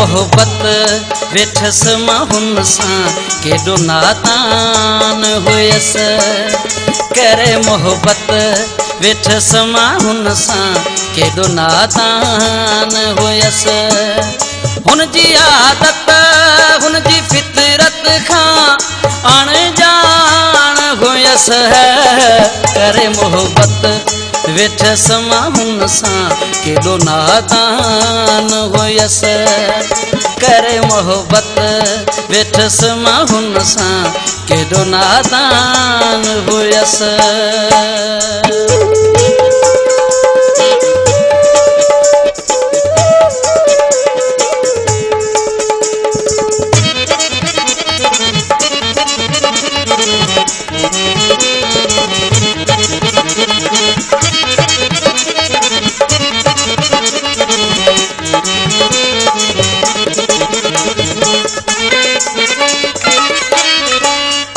मोहब्बत वेठस माहुन सां केॾो नादान हुयस। करे मोहब्बत वेठस माहुन सां केॾो नादान हुयस। हुन जी आदत हुन जी फितरत खां अणजान हुयस। करे मोहब्बत वेठस माहुन सां केॾो नादान हुयस। करे मोहब्बत वेठस माहुन सां केॾो नादान हुयस।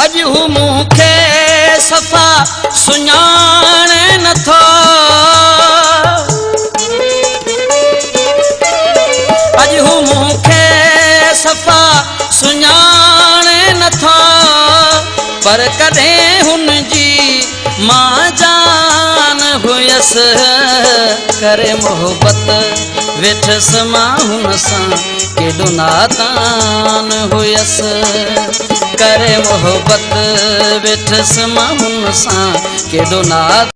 अज हू मूंखे सफ़ा सुञाणे नथो। अज हू मूंखे सफ़ा सुञाणे नथो। पर कॾहिं हुन जी मां जान हुयस। करे मोहब्बत वेठस माहुन सां केॾो नादान हुयस। करे मोहब्बत वेठस माहुन सां केॾो नादान